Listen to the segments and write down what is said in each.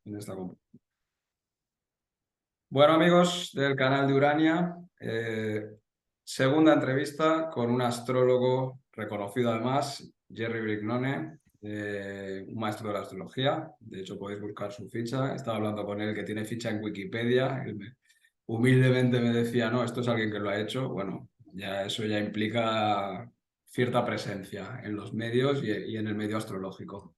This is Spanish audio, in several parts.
en esta Bueno, amigos del canal de Urania, segunda entrevista con un astrólogo reconocido además, Jerry Brignone, un maestro de la astrología. De hecho, podéis buscar su ficha. Estaba hablando con él que tiene ficha en Wikipedia. Humildemente me decía, no, esto es alguien que lo ha hecho. Bueno, ya eso ya implica cierta presencia en los medios y en el medio astrológico.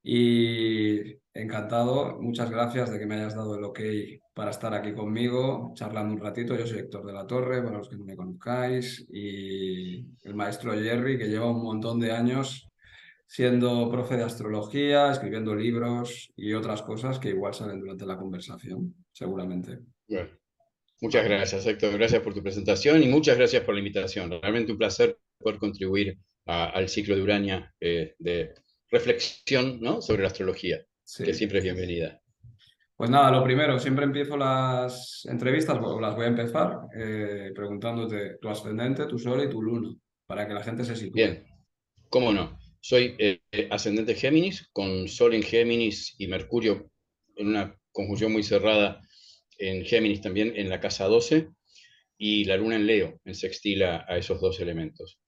Y encantado, muchas gracias de que me hayas dado el ok para estar aquí conmigo, charlando un ratito. Yo soy Héctor de la Torre, para los que no me conozcáis, y el maestro Jerry, que lleva un montón de años siendo profe de astrología, escribiendo libros y otras cosas que igual salen durante la conversación, seguramente. Bueno, muchas Vale. gracias, Héctor. Gracias por tu presentación y muchas gracias por la invitación. Realmente un placer poder contribuir al ciclo de Urania de reflexión, ¿no?, sobre la astrología, que Sí. siempre es bienvenida. Pues nada, lo primero, siempre empiezo las entrevistas, o las voy a empezar preguntándote tu ascendente, tu sol y tu luna, para que la gente se sitúe. Bien, cómo no. Soy ascendente Géminis, con Sol en Géminis y Mercurio en una conjunción muy cerrada en Géminis también, en la casa 12, y la Luna en Leo, en sextila a esos dos elementos.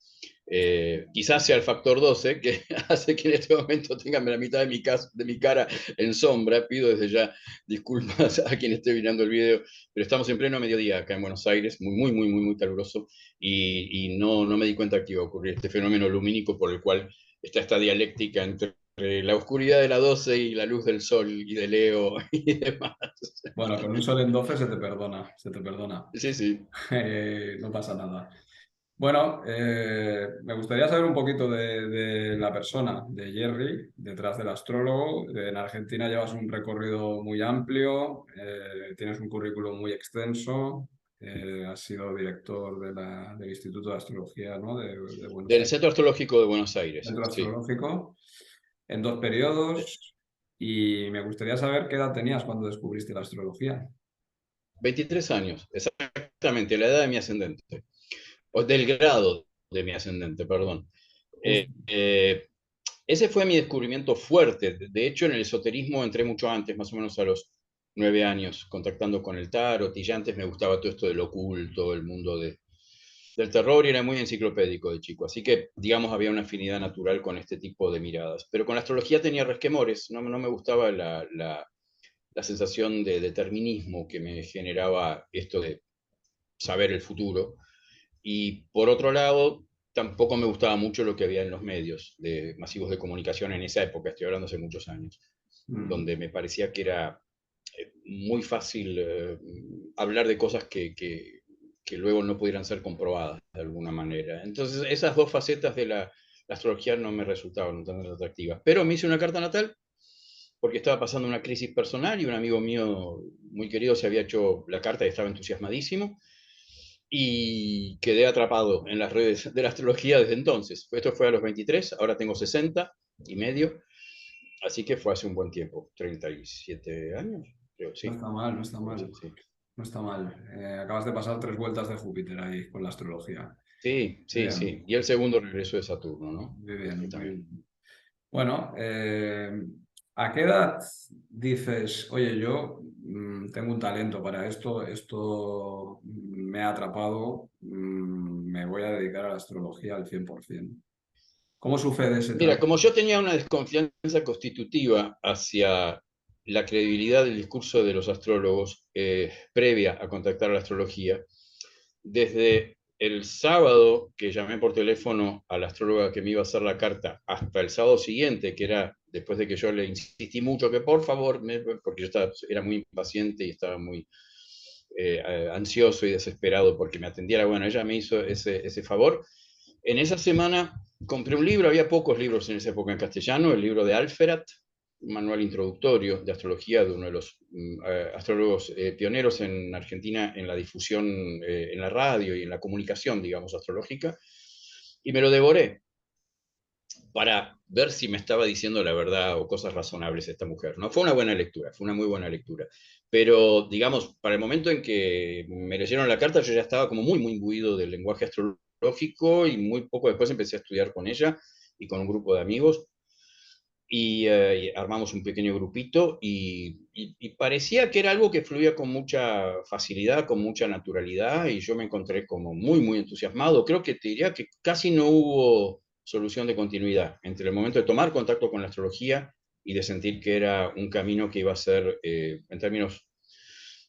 Quizás sea el factor 12 que hace que en este momento tengan la mitad de mi cara en sombra. Pido desde ya disculpas a quien esté mirando el video, pero estamos en pleno mediodía acá en Buenos Aires, muy caluroso, y no me di cuenta que iba a ocurrir este fenómeno lumínico por el cual está esta dialéctica entre la oscuridad de la 12 y la luz del sol y de Leo y demás. Bueno, con un sol en 12 se te perdona, se te perdona. Sí, sí. No pasa nada. Bueno, me gustaría saber un poquito de la persona, de Jerry, detrás del astrólogo. En Argentina llevas un recorrido muy amplio, tienes un currículum muy extenso, has sido director del Instituto de Astrología, ¿no? de Buenos Del Aires, Centro Astrológico de Buenos Aires, centro sí. astrológico, en dos periodos. Y me gustaría saber qué edad tenías cuando descubriste la astrología. 23 años, exactamente, la edad de mi ascendente, o del grado de mi ascendente, perdón. Eh, Justo. eh, Ese fue mi descubrimiento fuerte. De hecho, en el esoterismo entré mucho antes, más o menos a los 9 años, contactando con el tarot, y ya antes me gustaba todo esto del oculto, el mundo del terror, y era muy enciclopédico de chico. Así que, digamos, había una afinidad natural con este tipo de miradas. Pero con la astrología tenía resquemores, no me gustaba la sensación de determinismo que me generaba esto de saber el futuro. Y por otro lado, tampoco me gustaba mucho lo que había en los medios de masivos de comunicación en esa época, estoy hablando hace muchos años, Mm. donde me parecía que era muy fácil hablar de cosas que luego no pudieran ser comprobadas de alguna manera. Entonces, esas dos facetas de la astrología no me resultaban tan atractivas. Pero me hice una carta natal porque estaba pasando una crisis personal y un amigo mío muy querido se había hecho la carta y estaba entusiasmadísimo, y quedé atrapado en las redes de la astrología desde entonces. Esto fue a los 23, ahora tengo 60 y medio, así que fue hace un buen tiempo, 37 años, creo, No sí. está mal, no está Algo mal. así, sí. No está mal. Acabas de pasar 3 vueltas de Júpiter ahí con la astrología. Sí, Muy sí, bien, sí. Y el segundo regreso de Saturno, ¿no? muy bien, muy También. bien. Bueno, ¿a qué edad dices, oye, yo tengo un talento para esto, esto me ha atrapado, me voy a dedicar a la astrología al 100%? ¿Cómo sucede ese Mira, trabajo? como yo tenía una desconfianza constitutiva hacia la credibilidad del discurso de los astrólogos previa a contactar a la astrología, desde el sábado que llamé por teléfono a la astróloga que me iba a hacer la carta hasta el sábado siguiente, que era después de que yo le insistí mucho que por favor, porque yo era muy impaciente y estaba muy ansioso y desesperado porque me atendiera, bueno, ella me hizo ese favor. En esa semana compré un libro, había pocos libros en esa época en castellano, el libro de Alferat, un manual introductorio de astrología de uno de los astrólogos pioneros en Argentina en la difusión en la radio y en la comunicación, digamos, astrológica, y me lo devoré para ver si me estaba diciendo la verdad o cosas razonables esta mujer. No fue una buena lectura, fue una muy buena lectura. Pero, digamos, para el momento en que me leyeron la carta, yo ya estaba como muy imbuido del lenguaje astrológico, y muy poco después empecé a estudiar con ella y con un grupo de amigos. y armamos un pequeño grupito y parecía que era algo que fluía con mucha facilidad, con mucha naturalidad y yo me encontré como muy, muy entusiasmado. Creo que te diría que casi no hubo solución de continuidad entre el momento de tomar contacto con la astrología y de sentir que era un camino que iba a ser, en términos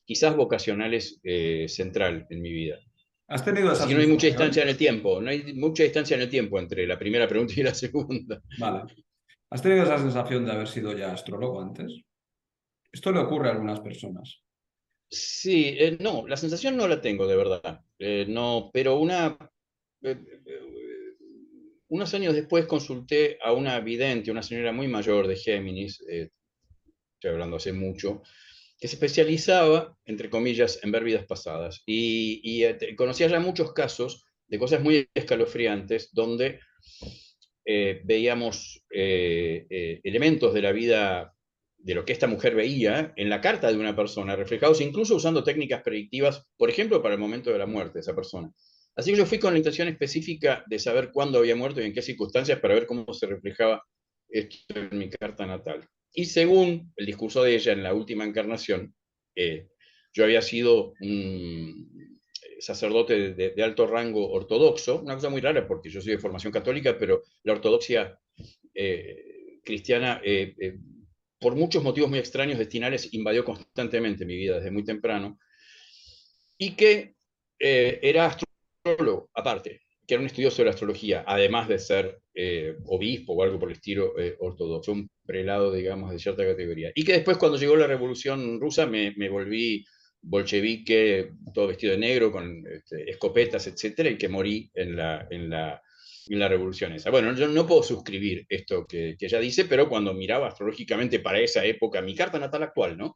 quizás vocacionales, central en mi vida. ¿Has tenido esa Así que no hay mucha sensación? distancia en el tiempo, no hay mucha distancia en el tiempo entre la primera pregunta y la segunda. Vale. ¿Has tenido esa sensación de haber sido ya astrólogo antes? Esto le ocurre a algunas personas. Sí, no, la sensación no la tengo de verdad. No, pero unos años después consulté a una vidente, una señora muy mayor de Géminis, estoy hablando hace mucho, que se especializaba, entre comillas, en ver vidas pasadas. Conocía ya muchos casos de cosas muy escalofriantes donde veíamos elementos de la vida, de lo que esta mujer veía en la carta de una persona, reflejados incluso usando técnicas predictivas, por ejemplo, para el momento de la muerte de esa persona. Así que yo fui con la intención específica de saber cuándo había muerto y en qué circunstancias para ver cómo se reflejaba esto en mi carta natal. Y según el discurso de ella en la última encarnación, yo había sido un sacerdote de alto rango ortodoxo, una cosa muy rara porque yo soy de formación católica, pero la ortodoxia cristiana, por muchos motivos muy extraños, destinales, invadió constantemente mi vida desde muy temprano, y que era astrólogo, aparte, que era un estudioso de la astrología, además de ser obispo o algo por el estilo ortodoxo, un prelado, digamos, de cierta categoría. Y que después, cuando llegó la Revolución Rusa, me volví bolchevique, todo vestido de negro, con escopetas, etcétera, y que morí en la revolución esa. Bueno, yo no puedo suscribir esto que ella dice, pero cuando miraba astrológicamente para esa época, mi carta natal actual, ¿no?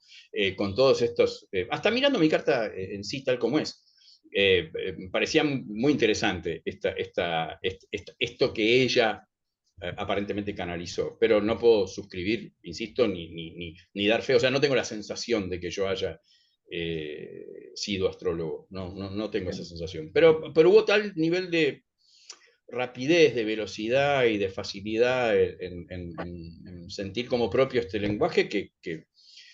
Con todos estos, hasta mirando mi carta en sí tal como es, parecía muy interesante esto que ella aparentemente canalizó, pero no puedo suscribir, insisto, ni dar fe, o sea, no tengo la sensación de que yo haya sido astrólogo, no tengo esa Bien. sensación, pero hubo tal nivel de rapidez, de velocidad y de facilidad en sentir como propio este lenguaje que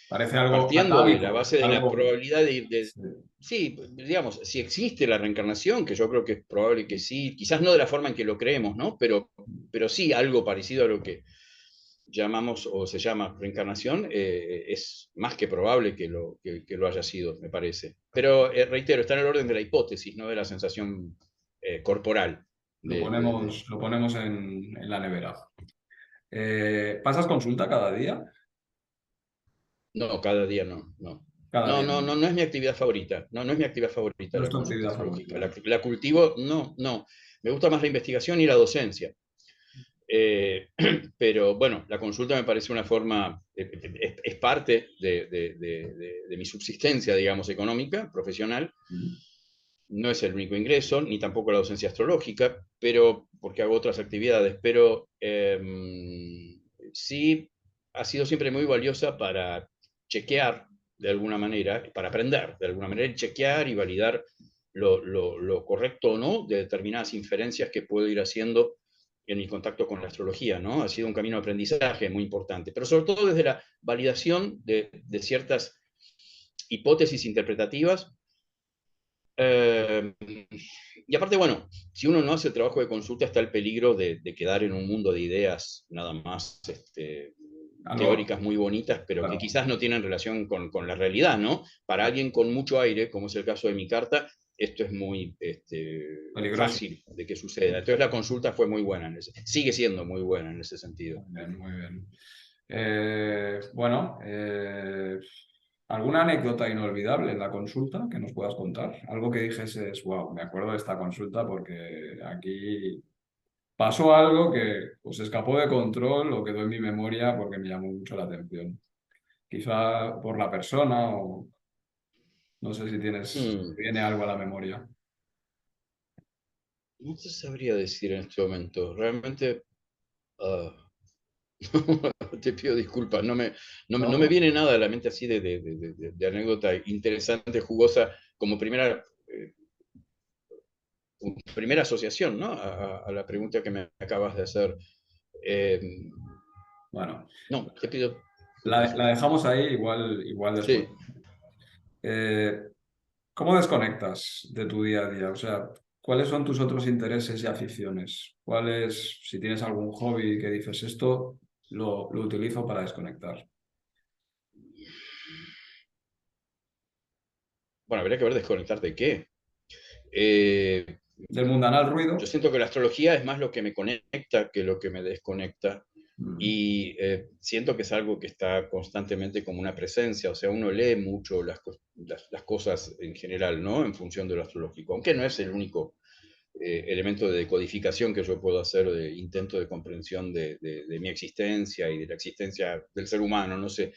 Parece algo partiendo de la atávico, base de la algo... probabilidad Sí. sí, digamos, si existe la reencarnación, que yo creo que es probable que sí, quizás no de la forma en que lo creemos, ¿no? Pero sí algo parecido a lo que llamamos o se llama reencarnación, es más que probable que lo haya sido, me parece. Pero reitero, está en el orden de la hipótesis, no de la sensación corporal. Lo ponemos en la nevera. ¿Pasas consulta cada día? No, cada día no, no. Cada No, día no, no. no, no es mi actividad favorita. No, no es mi actividad favorita No es la tu consulta actividad astrológica. favorita. La cultivo, no, no. Me gusta más la investigación y la docencia. Eh, pero bueno, la consulta me parece una forma, es parte de mi subsistencia, digamos, económica, profesional. Mm. No es el único ingreso, ni tampoco la docencia astrológica, pero porque hago otras actividades, pero sí ha sido siempre muy valiosa para chequear de alguna manera, para aprender de alguna manera, y chequear y validar lo correcto o no de determinadas inferencias que puedo ir haciendo en mi contacto con la astrología, ¿no? Ha sido un camino de aprendizaje muy importante, pero sobre todo desde la validación de ciertas hipótesis interpretativas. Eh, y aparte, bueno, si uno no hace el trabajo de consulta, está el peligro de quedar en un mundo de ideas nada más Algo, teóricas muy bonitas, pero que claro, quizás no tienen relación con la realidad, ¿no? Para alguien con mucho aire, como es el caso de mi carta, esto es muy peligroso. fácil de que suceda. Entonces la consulta fue muy buena, sigue siendo muy buena en ese sentido. Muy bien, muy bien. Bueno, ¿alguna anécdota inolvidable en la consulta que nos puedas contar? Algo que dijes, wow, me acuerdo de esta consulta porque aquí pasó algo que pues escapó de control o quedó en mi memoria porque me llamó mucho la atención. Quizá por la persona o no sé si Hmm. viene algo a la memoria. No te sabría decir en este momento. Realmente, ah, te pido disculpas, no me ¿No? viene nada a la mente así de anécdota interesante, jugosa, como primera asociación, ¿no? A la pregunta que me acabas de hacer. Eh, Bueno, No, te pido la permiso. dejamos ahí, igual después. Sí. Eh, ¿Cómo desconectas de tu día a día? O sea, ¿cuáles son tus otros intereses y aficiones? ¿Cuáles, si tienes algún hobby que dices esto, lo utilizo para desconectar? Bueno, habría que ver desconectar de qué. Eh, Del mundanal yo ruido. siento que la astrología es más lo que me conecta que lo que me desconecta. Mm, Y siento que es algo que está constantemente como una presencia, o sea, uno lee mucho las cosas en general, ¿no? En función de lo astrológico, aunque no es el único elemento de decodificación que yo puedo hacer, de intento de comprensión de mi existencia y de la existencia del ser humano, no sé.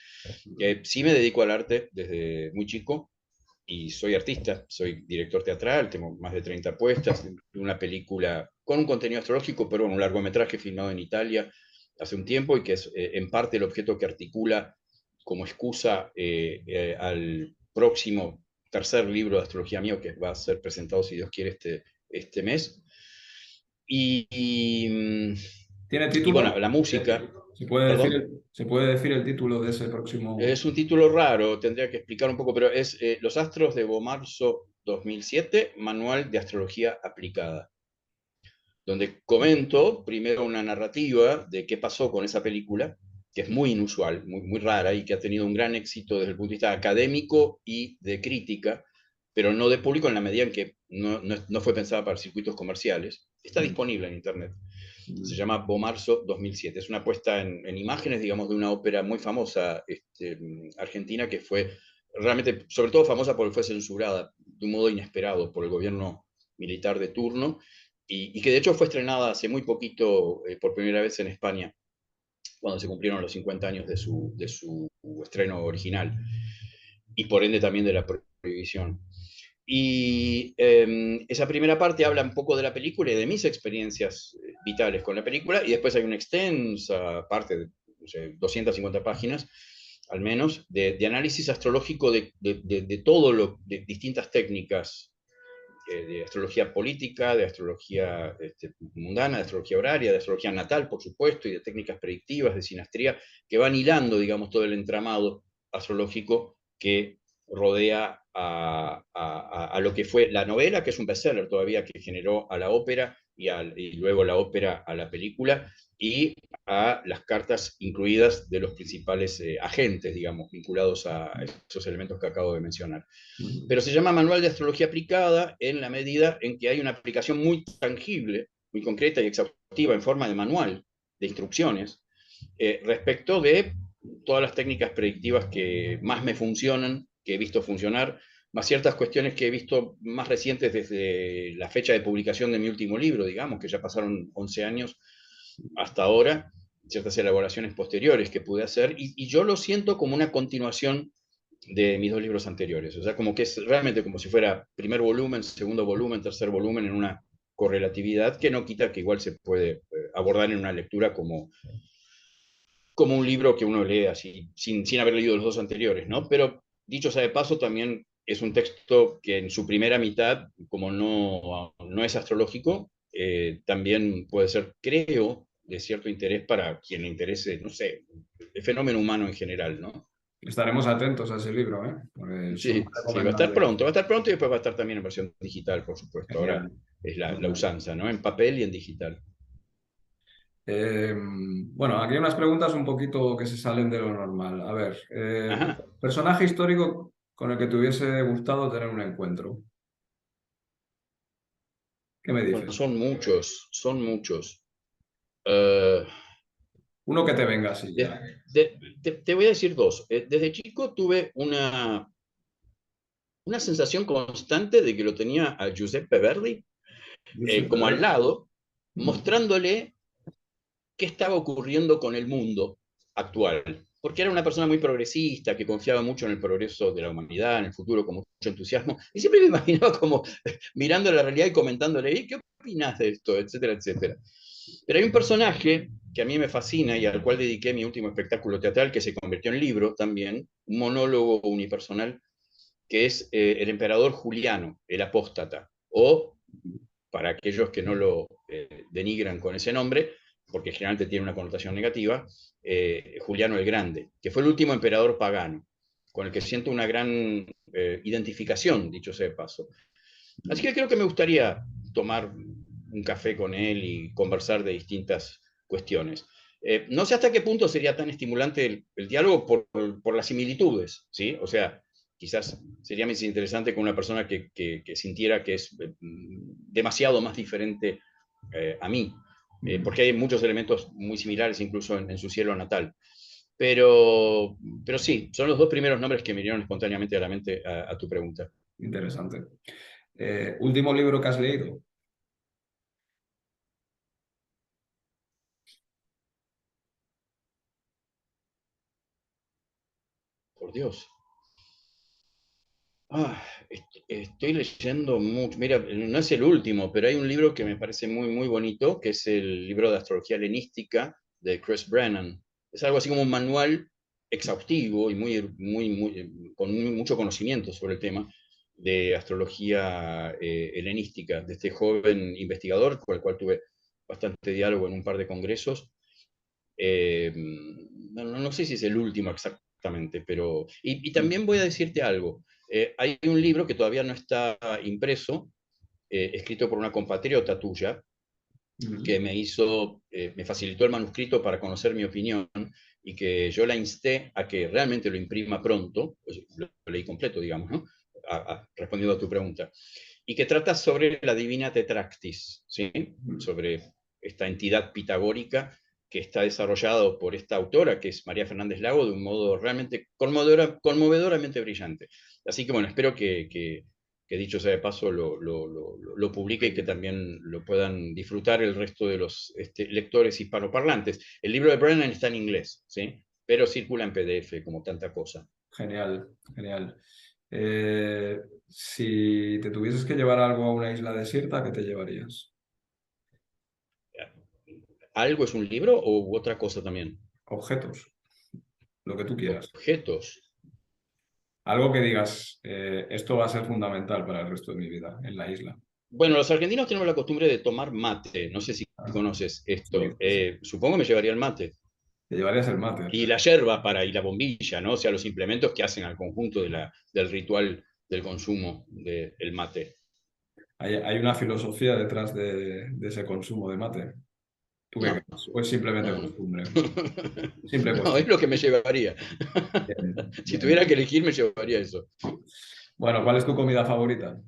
Sí me dedico al arte desde muy chico y soy artista, soy director teatral, tengo más de 30 puestas, una película con un contenido astrológico, pero bueno, un largometraje filmado en Italia hace un tiempo y que es en parte el objeto que articula como excusa al próximo tercer libro de astrología mío que va a ser presentado, si Dios quiere, este mes. Y, ¿Tiene y bueno, título? la música, perdón, ¿Se puede decir el título de ese próximo? es un título raro, tendría que explicar un poco, pero es Los Astros de Bomarzo 2007, Manual de Astrología Aplicada, donde comento primero una narrativa de qué pasó con esa película, que es muy inusual, muy rara y que ha tenido un gran éxito desde el punto de vista académico y de crítica, pero no de público en la medida en que no fue pensada para circuitos comerciales. Está Mm, disponible en Internet. Se mm. llama Bomarzo 2007. Es una puesta en imágenes, digamos, de una ópera muy famosa argentina que fue realmente, sobre todo famosa porque fue censurada de un modo inesperado por el gobierno militar de turno y que de hecho fue estrenada hace muy poquito por primera vez en España, cuando se cumplieron los 50 años de su estreno original y por ende también de la prohibición. Y esa primera parte habla un poco de la película y de mis experiencias vitales con la película, y después hay una extensa parte de no sé, 250 páginas, al menos, de análisis astrológico de todo lo, de distintas técnicas de astrología política, de astrología mundana, de astrología horaria, de astrología natal, por supuesto, y de técnicas predictivas, de sinastría, que van hilando, digamos, todo el entramado astrológico que rodea a lo que fue la novela, que es un bestseller todavía, que generó a la ópera y luego la ópera a la película, y a las cartas incluidas de los principales agentes, digamos, vinculados a esos elementos que acabo de mencionar. Mm. Pero se llama Manual de Astrología Aplicada en la medida en que hay una aplicación muy tangible, muy concreta y exhaustiva en forma de manual, de instrucciones, respecto de todas las técnicas predictivas que más me funcionan, que he visto funcionar, más ciertas cuestiones que he visto más recientes desde la fecha de publicación de mi último libro, digamos, que ya pasaron 11 años hasta ahora, ciertas elaboraciones posteriores que pude hacer, y yo lo siento como una continuación de mis dos libros anteriores. O sea, como que es realmente como si fuera primer volumen, segundo volumen, tercer volumen en una correlatividad que no quita que igual se puede abordar en una lectura como un libro que uno lee así, sin haber leído los dos anteriores, ¿no? Pero dicho sea de paso, también es un texto que en su primera mitad, como no es astrológico, también puede ser, creo, de cierto interés para quien le interese, no sé, el fenómeno humano en general, ¿no? Estaremos atentos a ese libro, ¿eh? Porque son muy Sí, sí, recomendables. va a estar pronto y después va a estar también en versión digital, por supuesto. Ahora Genial. es la Genial. usanza, ¿no? En papel y en digital. Bueno, aquí hay unas preguntas un poquito que se salen de lo normal. A ver, Ajá. personaje histórico con el que te hubiese gustado tener un encuentro. ¿Qué me Bueno, dices? son muchos, son muchos. Eh, Uno que te venga así ya. te voy a decir dos. Desde chico tuve una sensación constante de que lo tenía a Giuseppe Verdi Giuseppe como al Verdi. lado, Mm. mostrándole qué estaba ocurriendo con el mundo actual. Porque era una persona muy progresista, que confiaba mucho en el progreso de la humanidad, en el futuro, con mucho entusiasmo. Y siempre me imaginaba como mirando la realidad y comentándole, ¿qué opinas de esto? Etcétera, etcétera. Pero hay un personaje que a mí me fascina y al cual dediqué mi último espectáculo teatral, que se convirtió en libro también, un monólogo unipersonal, que es el emperador Juliano, el apóstata, o, para aquellos que no lo denigran con ese nombre, porque generalmente tiene una connotación negativa, Juliano el Grande, que fue el último emperador pagano, con el que siento una gran identificación, dicho sea de paso. Así que creo que me gustaría tomar un café con él y conversar de distintas cuestiones. No sé hasta qué punto sería tan estimulante el diálogo por las similitudes, ¿sí? O sea, quizás sería más interesante con una persona que sintiera que es demasiado más diferente a mí, porque hay muchos elementos muy similares incluso en su cielo natal. Pero sí, son los dos primeros nombres que me vinieron espontáneamente a la mente a tu pregunta. Interesante. ¿Último libro que has leído? Por Dios. Estoy leyendo mucho. Mira, no es el último, pero hay un libro que me parece muy, muy bonito, que es el libro de astrología helenística de Chris Brennan. Es algo así como un manual exhaustivo y con mucho conocimiento sobre el tema de astrología helenística, de este joven investigador con el cual tuve bastante diálogo en un par de congresos. No sé si es el último exactamente, pero... Y también voy a decirte algo. Hay un libro que todavía no está impreso, escrito por una compatriota tuya, que me facilitó el manuscrito para conocer mi opinión y que yo la insté a que realmente lo imprima pronto, pues, lo leí completo, digamos, ¿no? Respondiendo a tu pregunta, y que trata sobre la divina Tetractis, ¿sí? Sobre esta entidad pitagórica que está desarrollado por esta autora, que es María Fernández Lago, de un modo realmente conmovedoramente brillante. Así que bueno, espero que dicho sea de paso lo publique y que también lo puedan disfrutar el resto de los lectores hispanoparlantes. El libro de Brennan está en inglés, ¿sí? Pero circula en PDF como tanta cosa. Genial, genial. Si te tuvieses que llevar algo a una isla desierta, ¿qué te llevarías? ¿Algo es un libro o otra cosa también? Objetos, lo que tú quieras. Objetos. Algo que digas, esto va a ser fundamental para el resto de mi vida en la isla. Bueno, los argentinos tenemos la costumbre de tomar mate. No sé si Ah, conoces sí, esto. sí, sí. Supongo me llevaría el mate. Te llevarías el mate. Y la yerba y la bombilla, ¿no? O sea, los implementos que hacen al conjunto del ritual del consumo del mate. Hay una filosofía detrás de ese consumo de mate. ¿Tú qué No, crees? ¿O es simplemente no, no. costumbre? Simple No, es costumbre. lo que me llevaría. Bien, Si bien. tuviera que elegir, me llevaría eso. Bueno, ¿cuál es tu comida favorita?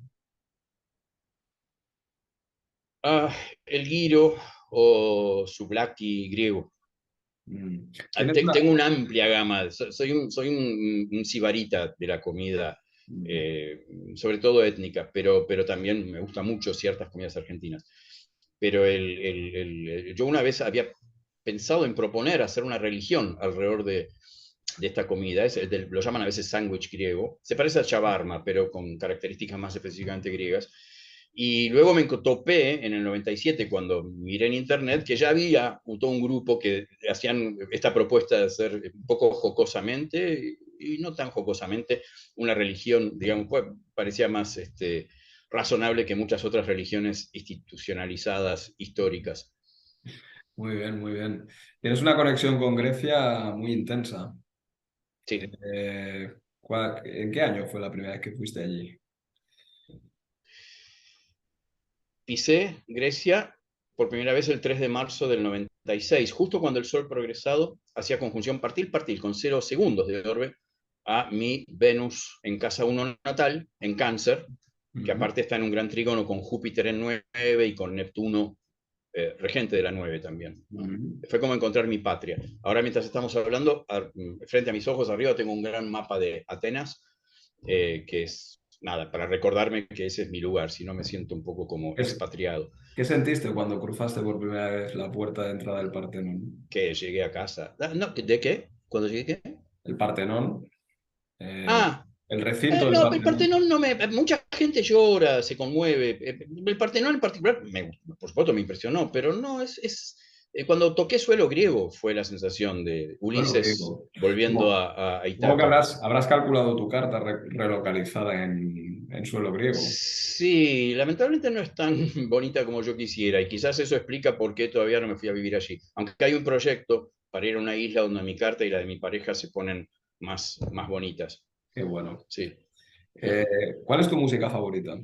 Ah, el guiro o souvlaki griego. ¿Tienes una... Tengo una amplia gama. Soy un sibarita de la comida, Mm, eh, sobre todo étnica, pero también me gustan mucho ciertas comidas argentinas. Pero yo una vez había pensado en proponer hacer una religión alrededor de esta comida. Lo llaman a veces sándwich griego. Se parece a shawarma, pero con características más específicamente griegas. Y luego me topé en el 97, cuando miré en internet, que ya había todo un grupo que hacían esta propuesta de hacer un poco jocosamente, y no tan jocosamente, una religión, digamos, pues, parecía más razonable que muchas otras religiones institucionalizadas históricas. muy bien, muy bien. Tienes una conexión con Grecia muy intensa. Sí. ¿En qué año fue la primera vez que fuiste allí? Pisé Grecia por primera vez el 3 de marzo del 96, justo cuando el Sol progresado hacía conjunción partil-partil con 0 segundos de orbe a mi Venus en casa 1 natal, en Cáncer, que Ujú. aparte está en un gran trígono con Júpiter en 9 y con Neptuno, regente de la 9 también, ¿no? Ujú. Fue como encontrar mi patria. Ahora, mientras estamos hablando, frente a mis ojos arriba tengo un gran mapa de Atenas, que es nada, para recordarme que ese es mi lugar, si no me siento un poco como ¿Qué, expatriado, qué sentiste cuando cruzaste por primera vez la puerta de entrada del Partenón? que llegué a casa. No, ¿de qué? ¿Cuándo llegué? ¿Qué? El Partenón, eh, Ah, el recinto del no, el Partenón. Partenón no me... Mucha gente llora, se conmueve. El Partenón en particular, por supuesto, me impresionó, pero no, Cuando toqué suelo griego fue la sensación de Bueno, Ulises digo, volviendo supongo, a supongo que Ítaca. habrás calculado tu carta relocalizada en suelo griego. Sí, lamentablemente no es tan bonita como yo quisiera y quizás eso explica por qué todavía no me fui a vivir allí. Aunque hay un proyecto para ir a una isla donde mi carta y la de mi pareja se ponen más bonitas. Qué bueno. Sí. ¿Cuál es tu música favorita?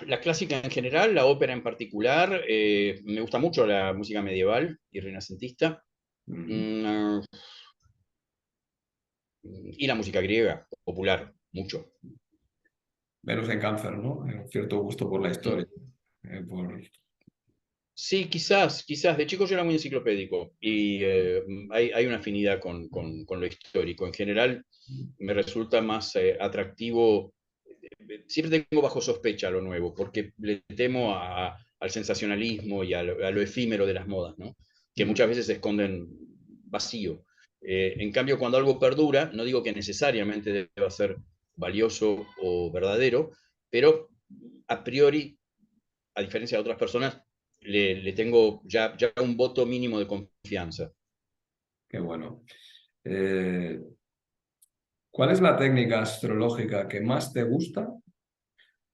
La clásica en general, la ópera en particular, me gusta mucho la música medieval y renacentista, Mm. mm, y la música griega, popular, mucho. Venus en Cáncer, ¿no? Un cierto gusto por la Mm. historia. Por... Sí, quizás. De chico yo era muy enciclopédico y hay una afinidad con lo histórico. En general me resulta más atractivo. Siempre tengo bajo sospecha lo nuevo, porque le temo al sensacionalismo y a lo efímero de las modas, ¿no? Que Mm. muchas veces se esconden vacío. En cambio, cuando algo perdura, no digo que necesariamente deba ser valioso o verdadero, pero a priori, a diferencia de otras personas, le tengo ya un voto mínimo de confianza. Qué bueno. Eh, ¿Cuál es la técnica astrológica que más te gusta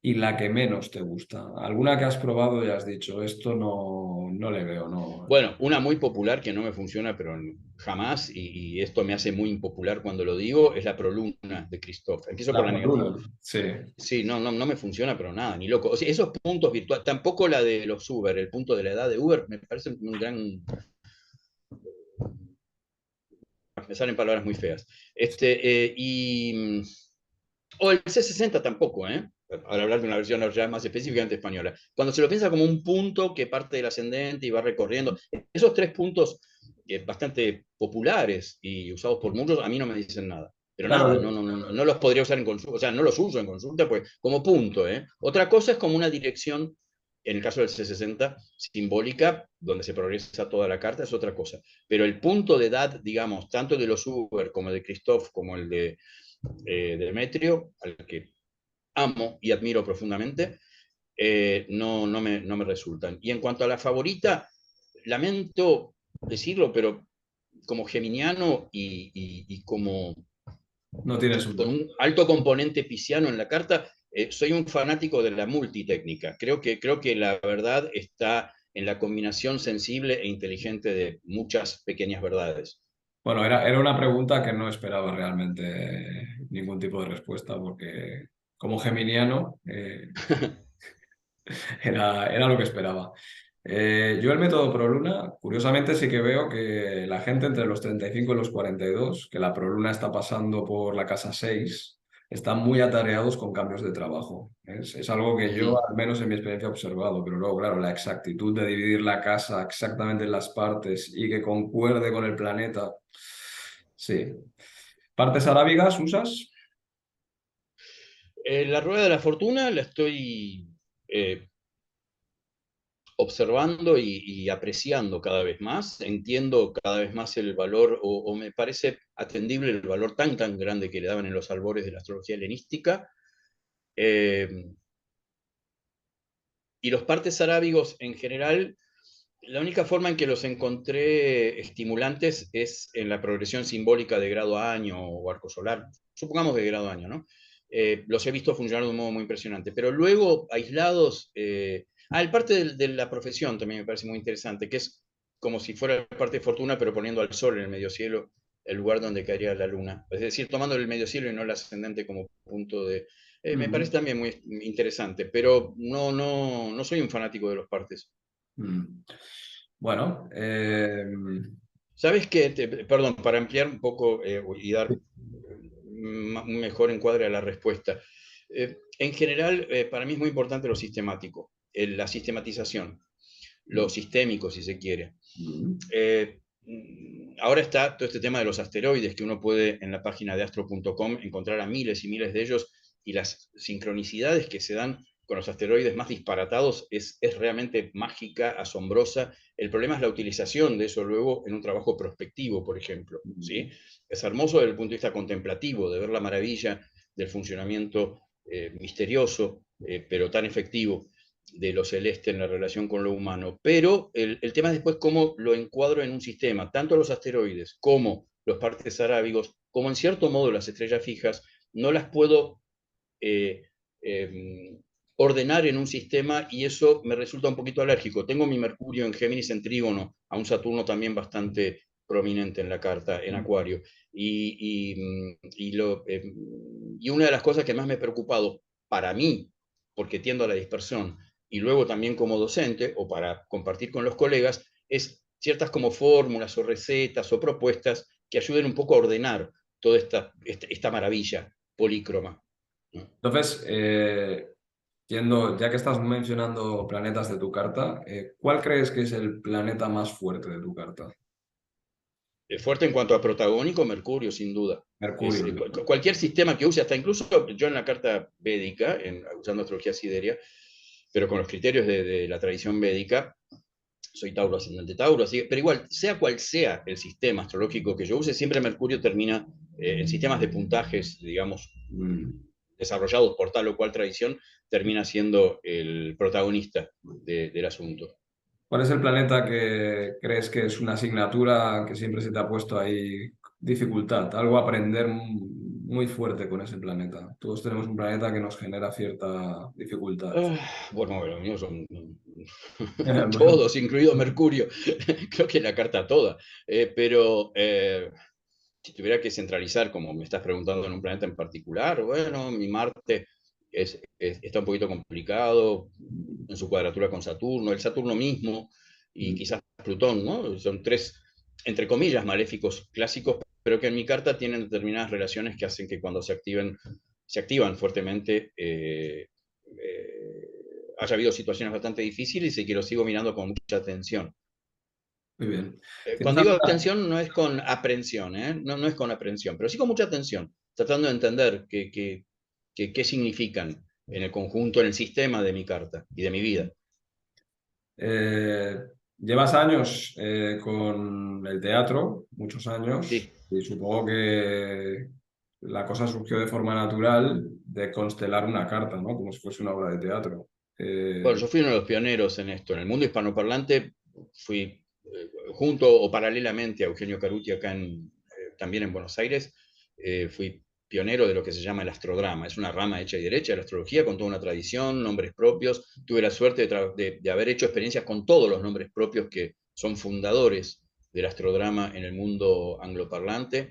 y la que menos te gusta? ¿Alguna que has probado y has dicho, esto no le veo, no? Bueno, una muy popular que no me funciona, pero jamás, y esto me hace muy impopular cuando lo digo, es la proluna de Christoph. Empiezo La por la fortuna. negativa. Sí. Sí, no me funciona, pero nada, ni loco. O sea, esos puntos virtuales, tampoco la de los Uber, el punto de la edad de Uber, me parece un gran. Me salen palabras muy feas. O el C60 tampoco, ¿eh? Para hablar de una versión ya más específicamente española. Cuando se lo piensa como un punto que parte del ascendente y va recorriendo, esos tres puntos bastante populares y usados por muchos, a mí no me dicen nada. Pero nada, Claro, no los podría usar en consulta, o sea, no los uso en consulta, pues como punto, ¿eh? Otra cosa es como una dirección, en el caso del C60, simbólica, donde se progresa toda la carta, es otra cosa. Pero el punto de edad, digamos, tanto de los Uber como el de Christoph, como el de Demetrio, al que amo y admiro profundamente, no me resultan. Y en cuanto a la favorita, lamento decirlo, pero como geminiano y como no tienes con uno. un alto componente pisciano en la carta, soy un fanático de la multitécnica. Creo que la verdad está en la combinación sensible e inteligente de muchas pequeñas verdades. Bueno, era una pregunta que no esperaba realmente ningún tipo de respuesta, porque como geminiano era lo que esperaba. Yo el método Proluna, curiosamente sí que veo que la gente entre los 35 y los 42, que la Proluna está pasando por la casa 6, están muy atareados con cambios de trabajo. Es algo que yo, Ujú. al menos en mi experiencia, he observado, pero luego, claro, la exactitud de dividir la casa exactamente en las partes y que concuerde con el planeta. Sí. ¿Partes arábigas usas? La rueda de la fortuna la estoy eh, observando y apreciando cada vez más, entiendo cada vez más el valor, o me parece atendible el valor tan grande que le daban en los albores de la astrología helenística. Eh, y los partes arábigos en general, la única forma en que los encontré estimulantes es en la progresión simbólica de grado a año o arco solar, supongamos de grado a año, ¿no? Los he visto funcionar de un modo muy impresionante, pero luego aislados, el parte de la profesión también me parece muy interesante, que es como si fuera la parte de fortuna, pero poniendo al sol en el medio cielo, el lugar donde caería la luna, es decir, tomando el medio cielo y no el ascendente como punto de. Me parece Ujú. también muy interesante, pero no soy un fanático de los partes. Mm. Bueno, ¿Sabes qué? Perdón, para ampliar un poco y dar un mejor encuadre a la respuesta. En general, para mí es muy importante lo sistemático, la sistematización, lo sistémico, si se quiere. mm, Ahora está todo este tema de los asteroides, que uno puede en la página de astro.com encontrar a miles y miles de ellos, y las sincronicidades que se dan con los asteroides más disparatados es realmente mágica, asombrosa. El problema es la utilización de eso luego en un trabajo prospectivo, por ejemplo. ¿Sí? mm, Es hermoso desde el punto de vista contemplativo, de ver la maravilla del funcionamiento misterioso, pero tan efectivo. de lo celeste en la relación con lo humano, pero el tema es después cómo lo encuadro en un sistema, tanto los asteroides como los parques arábigos, como en cierto modo las estrellas fijas, no las puedo eh, eh, ordenar en un sistema y eso me resulta un poquito alérgico. Tengo mi Mercurio en Géminis en trígono, a un Saturno también bastante prominente en la carta, en Acuario. Y una de las cosas que más me ha preocupado para mí, porque tiendo a la dispersión, y luego también como docente o para compartir con los colegas, es ciertas como fórmulas o recetas o propuestas que ayuden un poco a ordenar toda esta maravilla polícroma. ¿No? Entonces, ya que estás mencionando planetas de tu carta, ¿cuál crees que es el planeta más fuerte de tu carta? Fuerte en cuanto a protagónico, Mercurio, sin duda. Mercurio. Cualquier sistema que use, hasta incluso yo en la carta védica, usando astrología sideria, pero con los criterios de la tradición védica, soy Tauro, ascendente Tauro, así, pero igual, sea cual sea el sistema astrológico que yo use, siempre Mercurio termina en sistemas de puntajes, digamos, desarrollados por tal o cual tradición, termina siendo el protagonista del asunto. ¿Cuál es el planeta que crees que es una asignatura que siempre se te ha puesto ahí dificultad? Algo a aprender muy fuerte con ese planeta. Todos tenemos un planeta que nos genera cierta dificultad. Bueno, los míos son Bueno, todos, incluido Mercurio, creo que la carta toda, pero si tuviera que centralizar, como me estás preguntando en un planeta en particular, bueno, mi Marte está un poquito complicado en su cuadratura con Saturno, el Saturno mismo y quizás Plutón, ¿no? Son tres, entre comillas, maléficos clásicos, pero que en mi carta tienen determinadas relaciones que hacen que cuando se activan fuertemente, haya habido situaciones bastante difíciles y que lo sigo mirando con mucha atención. muy bien. ¿Tienes Cuando digo alguna, atención no es con aprensión, ¿eh? No, no es con aprensión, pero sí con mucha atención, tratando de entender qué significan en el conjunto, en el sistema de mi carta y de mi vida. eh, llevas años con el teatro, muchos años, Sí. y supongo que la cosa surgió de forma natural de constelar una carta, ¿no? Como si fuese una obra de teatro. Bueno, Eh, yo fui uno de los pioneros en esto. En el mundo hispanoparlante fui junto o paralelamente a Eugenio Caruti acá también en Buenos Aires, fui pionero de lo que se llama el astrodrama. Es una rama hecha y derecha de la astrología con toda una tradición, nombres propios. Tuve la suerte de haber hecho experiencias con todos los nombres propios que son fundadores del astrodrama en el mundo angloparlante.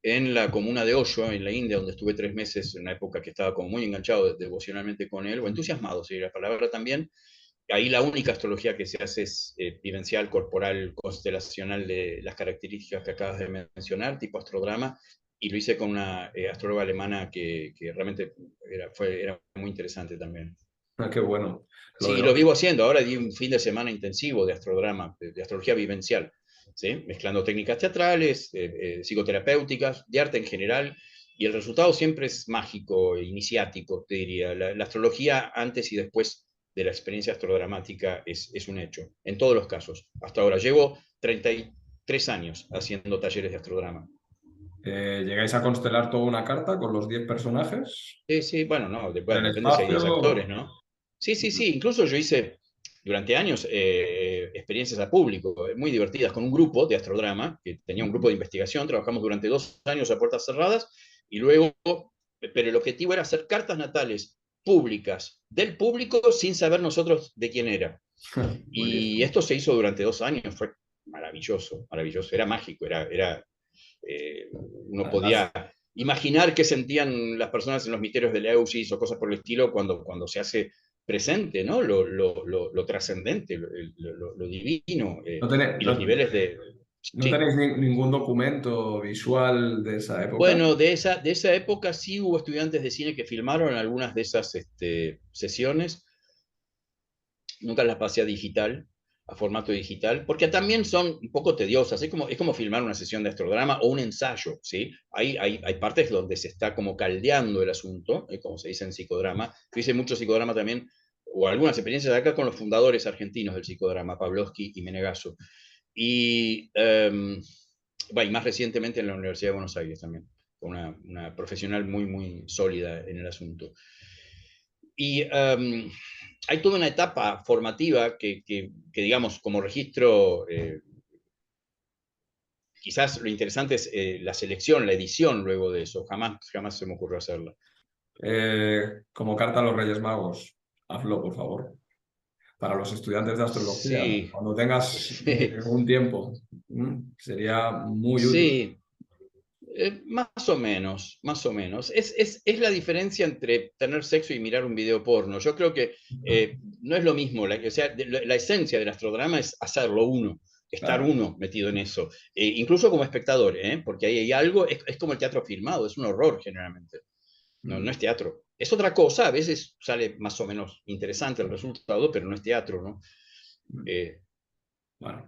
En la comuna de Osho, en la India, donde estuve 3 meses, en una época que estaba como muy enganchado devocionalmente con él, o entusiasmado, sería la palabra también. Ahí la única astrología que se hace es vivencial, corporal, constelacional de las características que acabas de mencionar, tipo astrodrama, y lo hice con una astróloga alemana que realmente era muy interesante también. qué bueno. Lo Sí, de y lo Osho. vivo haciendo. Ahora di un fin de semana intensivo de astrodrama, de astrología vivencial, ¿sí? Mezclando técnicas teatrales, psicoterapéuticas, de arte en general, y el resultado siempre es mágico, iniciático, te diría. La astrología antes y después de la experiencia astrodramática es un hecho, en todos los casos. Hasta ahora llevo 33 años haciendo talleres de astrodrama. ¿Llegáis a constelar toda una carta con los 10 personajes Sí, sí, bueno, no, en bueno, el depende si hay 10 actores, espacio? ¿no? Sí, sí, sí, incluso yo hice durante años experiencias a público, muy divertidas, con un grupo de astrodrama, que tenía un grupo de investigación, trabajamos durante 2 años a puertas cerradas, y luego, pero el objetivo era hacer cartas natales públicas, del público, sin saber nosotros de quién era. Y Buenísimo. esto se hizo durante 2 años, fue maravilloso, maravilloso, era mágico, uno Además, podía imaginar qué sentían las personas en los misterios de Eleusis o cosas por el estilo cuando se hace presente, ¿no? Lo trascendente, lo divino, ¿no tenéis, y los niveles de... no Sí. tenéis ningún documento visual de esa época? Bueno, de esa época sí hubo estudiantes de cine que filmaron algunas de esas sesiones. Nunca las pasé a formato digital, porque también son un poco tediosas. Es como filmar una sesión de astrodrama o un ensayo, ¿sí? Hay partes donde se está como caldeando el asunto, como se dice en psicodrama. Yo hice mucho psicodrama también, o algunas experiencias acá con los fundadores argentinos del psicodrama, Pavlovsky y Menegasso. Y más recientemente en la Universidad de Buenos Aires también, con una profesional muy, muy sólida en el asunto. Y hay toda una etapa formativa digamos, como registro, quizás lo interesante es la selección, la edición luego de eso. Jamás se me ocurrió hacerla. Como carta a los Reyes Magos, hazlo, por favor. Para los estudiantes de astrología, Sí, cuando tengas sí, un tiempo, sería muy útil. sí. Más o menos, más o menos. Es la diferencia entre tener sexo y mirar un video porno. Yo creo que no es lo mismo. O sea, la esencia del astrodrama es hacerlo uno, estar Claro. uno metido en eso. Incluso como espectador, porque ahí hay algo, es como el teatro filmado, es un horror generalmente. No, no Mm, es teatro. Es otra cosa, a veces sale más o menos interesante el resultado, pero no es teatro, ¿no? mm. Eh, Bueno,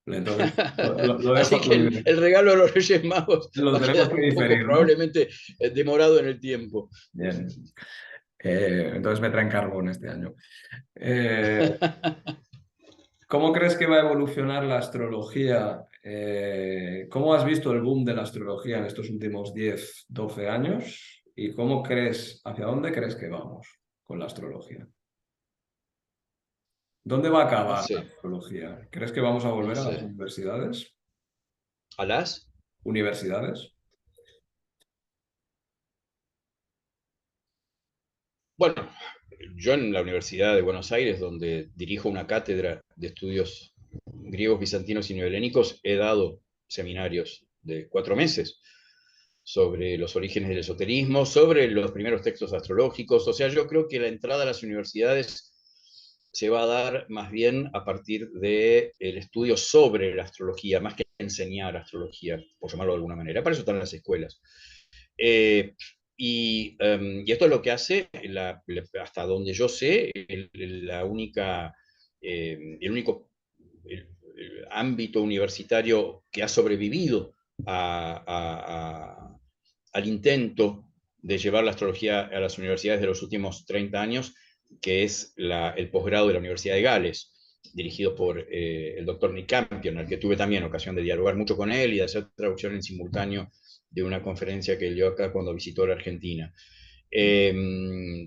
entonces lo dejo Así a que tu idea. el regalo de los Reyes Magos Lo va a tenemos quedar que un poco diferir, ¿no? probablemente demorado en el tiempo. Bien. Entonces me traen carbón este año. Eh, ¿Cómo crees que va a evolucionar la astrología? ¿Cómo has visto el boom de la astrología en estos últimos 10, 12 años? ¿Y cómo crees, hacia dónde crees que vamos con la astrología? ¿Dónde va a No acabar la sé, astrología? ¿Crees que vamos a no volver a las sé. universidades? ¿Alas? ¿Universidades? Bueno, yo en la Universidad de Buenos Aires, donde dirijo una cátedra de estudios griegos, bizantinos y neohelénicos, he dado seminarios de 4 meses sobre los orígenes del esoterismo, sobre los primeros textos astrológicos. O sea, yo creo que la entrada a las universidades se va a dar más bien a partir del estudio sobre la astrología, más que enseñar astrología, por llamarlo de alguna manera. Para eso están las escuelas. Eh, y esto es lo que hace, hasta donde yo sé, la única, el único el ámbito universitario que ha sobrevivido a, al intento de llevar la astrología a las universidades de los últimos 30 años, que es el posgrado de la Universidad de Gales, dirigido por el doctor Nick Campion, al que tuve también ocasión de dialogar mucho con él y de hacer traducción en simultáneo de una conferencia que él dio acá cuando visitó la Argentina.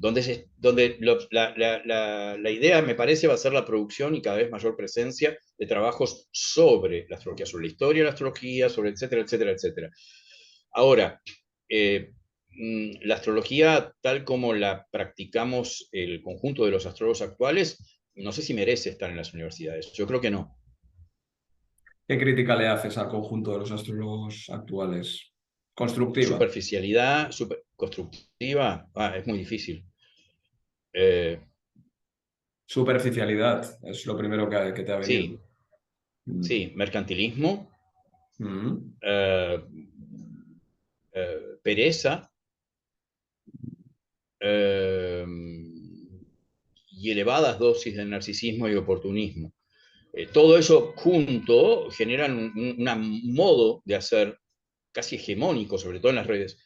Donde la idea, me parece, va a ser la producción y cada vez mayor presencia de trabajos sobre la astrología, sobre la historia de la astrología, sobre etcétera, etcétera, etcétera. Ahora, la astrología, tal como la practicamos el conjunto de los astrólogos actuales, no sé si merece estar en las universidades. Yo creo que no. ¿Qué crítica le haces al conjunto de los astrólogos actuales? Constructiva. Superficialidad, constructiva, es muy difícil. Eh, Superficialidad es lo primero que te ha venido. sí, Mm. sí, mercantilismo, Mm. eh, pereza eh, y elevadas dosis de narcisismo y oportunismo. Todo eso junto generan un modo de hacer casi hegemónico, sobre todo en las redes,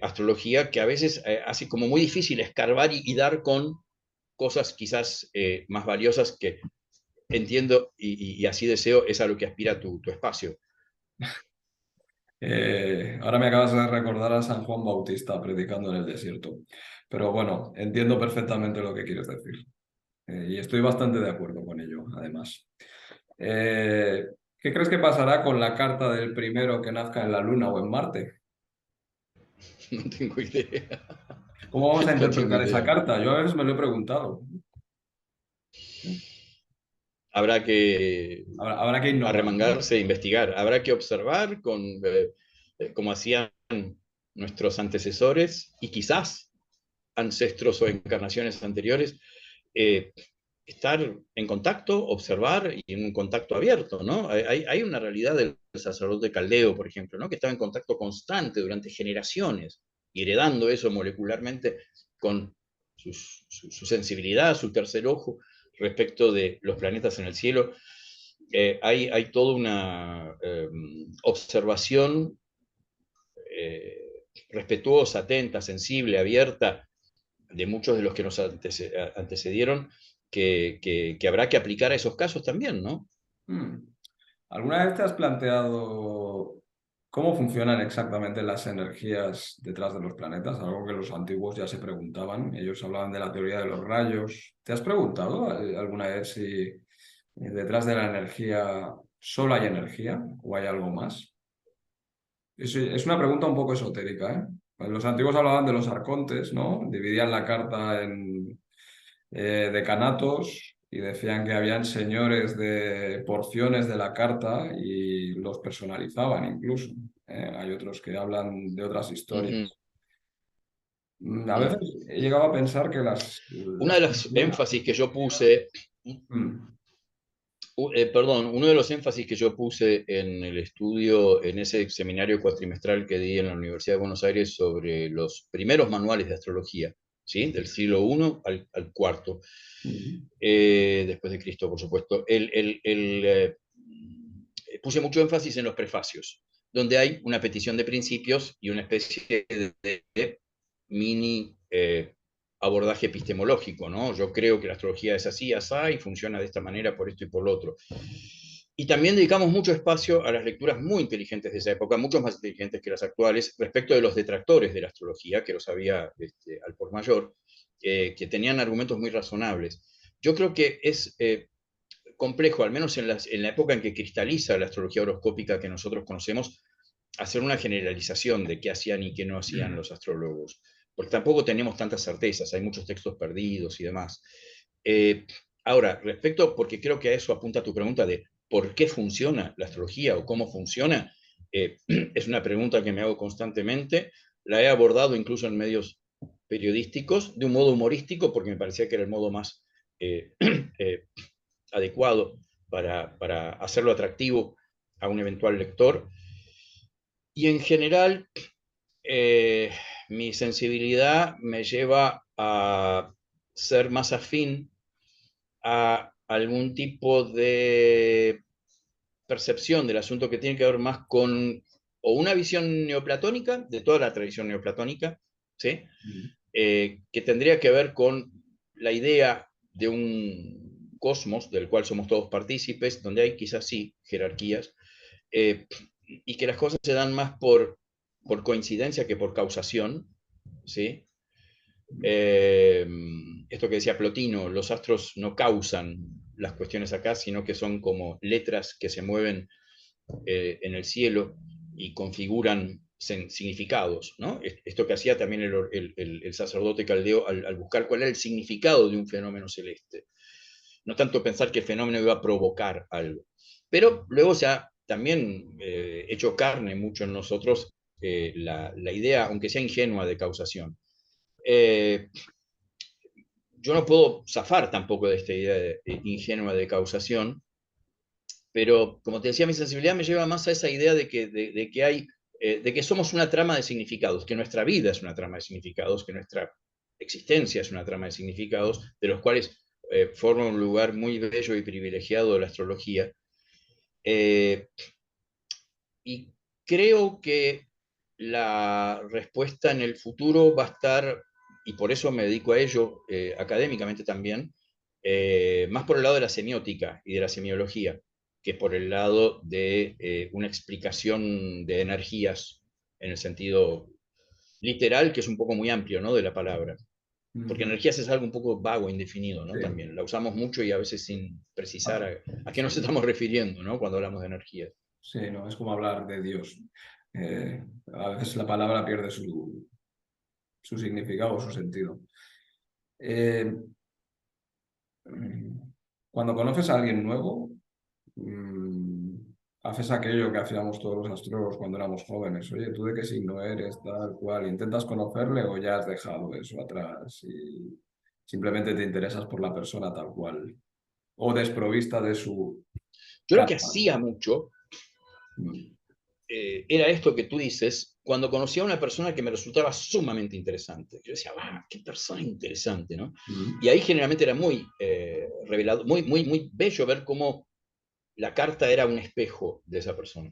astrología que a veces hace como muy difícil escarbar y dar con cosas quizás más valiosas que entiendo y así deseo es a lo que aspira tu espacio. Ahora me acabas de recordar a San Juan Bautista predicando en el desierto. Pero bueno, entiendo perfectamente lo que quieres decir. Y estoy bastante de acuerdo con ello, además. Eh, ¿Qué crees que pasará con la carta del primero que nazca en la Luna o en Marte? No tengo idea. ¿Cómo vamos a No tengo interpretar esa idea. carta? Yo a veces me lo he preguntado. Habrá que Habrá que innovar, ¿no? arremangarse e investigar. Habrá que observar como hacían nuestros antecesores y quizás ancestros o encarnaciones anteriores, eh, estar en contacto, observar y en un contacto abierto, ¿no? Hay una realidad del sacerdote caldeo, por ejemplo, ¿no? Que estaba en contacto constante durante generaciones y heredando eso molecularmente con su sensibilidad, su tercer ojo respecto de los planetas en el cielo. Hay toda una observación respetuosa, atenta, sensible, abierta de muchos de los que nos antecedieron que habrá que aplicar a esos casos también, ¿no? Hmm. ¿Alguna vez te has planteado ¿Cómo funcionan exactamente las energías detrás de los planetas? Algo que los antiguos ya se preguntaban. Ellos hablaban de la teoría de los rayos. ¿Te has preguntado alguna vez si detrás de la energía solo hay energía o hay algo más? Es una pregunta un poco esotérica, ¿eh? Los antiguos hablaban de los arcontes, ¿no? Dividían la carta en decanatos y decían que habían señores de porciones de la carta y los personalizaban incluso. Hay otros que hablan de otras historias. Ujú. A Mm. veces he llegado a pensar que Una de las las culturas... énfasis que yo puse, Mm, perdón, uno de los énfasis que yo puse en el estudio, en ese seminario cuatrimestral que di en la Universidad de Buenos Aires sobre los primeros manuales de astrología, ¿sí? Del siglo I al IV, mm, después de Cristo, por supuesto, puse mucho énfasis en los prefacios, donde hay una petición de principios y una especie de mini abordaje epistemológico, ¿no? Yo creo que la astrología es así, asá, y funciona de esta manera por esto y por lo otro. Y también dedicamos mucho espacio a las lecturas muy inteligentes de esa época, mucho más inteligentes que las actuales, respecto de los detractores de la astrología, que los había al por mayor, que tenían argumentos muy razonables. Yo creo que es complejo, al menos en la época en que cristaliza la astrología horoscópica que nosotros conocemos, hacer una generalización de qué hacían y qué no hacían los astrólogos, porque tampoco tenemos tantas certezas, hay muchos textos perdidos y demás. Eh, Ahora, respecto, porque creo que a eso apunta tu pregunta de por qué funciona la astrología o cómo funciona, es una pregunta que me hago constantemente, la he abordado incluso en medios periodísticos, de un modo humorístico, porque me parecía que era el modo más eh, eh, adecuado para hacerlo atractivo a un eventual lector. Y en general, eh, mi sensibilidad me lleva a ser más afín a algún tipo de percepción del asunto que tiene que ver más con o una visión neoplatónica, de toda la tradición neoplatónica, ¿sí? mm. Que tendría que ver con la idea de un cosmos del cual somos todos partícipes, donde hay quizás sí jerarquías, eh, y que las cosas se dan más por coincidencia que por causación, ¿sí? Eh, Esto que decía Plotino, los astros no causan las cuestiones acá, sino que son como letras que se mueven en el cielo y configuran significados, ¿no? Esto que hacía también el sacerdote caldeo al buscar cuál era el significado de un fenómeno celeste. No tanto pensar que el fenómeno iba a provocar algo. Pero luego se ha también hecho carne mucho en nosotros la idea, aunque sea ingenua, de causación. Eh, yo no puedo zafar tampoco de esta idea ingenua de causación, pero como te decía, mi sensibilidad me lleva más a esa idea de que hay, de que somos una trama de significados, que nuestra vida es una trama de significados, que nuestra existencia es una trama de significados, de los cuales forma un lugar muy bello y privilegiado de la astrología. Eh, y creo que la respuesta en el futuro va a estar, y por eso me dedico a ello académicamente también, más por el lado de la semiótica y de la semiología, que por el lado de una explicación de energías en el sentido literal, que es un poco muy amplio, ¿no? De la palabra. Porque Ujú. energías es algo un poco vago, indefinido, ¿no? Sí, También la usamos mucho y a veces sin precisar ah, a qué nos sí, estamos refiriendo, ¿no? Cuando hablamos de energías. sí, no, es como hablar de Dios. A veces la palabra pierde su significado, su sentido. Eh, Cuando conoces a alguien nuevo, mm, haces aquello que hacíamos todos los astrólogos cuando éramos jóvenes. Oye, ¿tú de qué signo eres? Tal cual. ¿Intentas conocerle o ya has dejado eso atrás y simplemente te interesas por la persona tal cual? O desprovista de su Yo lo que carta. hacía mucho Mm, era esto que tú dices, cuando conocía a una persona que me resultaba sumamente interesante. Yo decía, ¡ah, qué persona interesante! ¿No? mm, Y ahí generalmente era muy revelado, muy, muy, muy bello ver cómo la carta era un espejo de esa persona.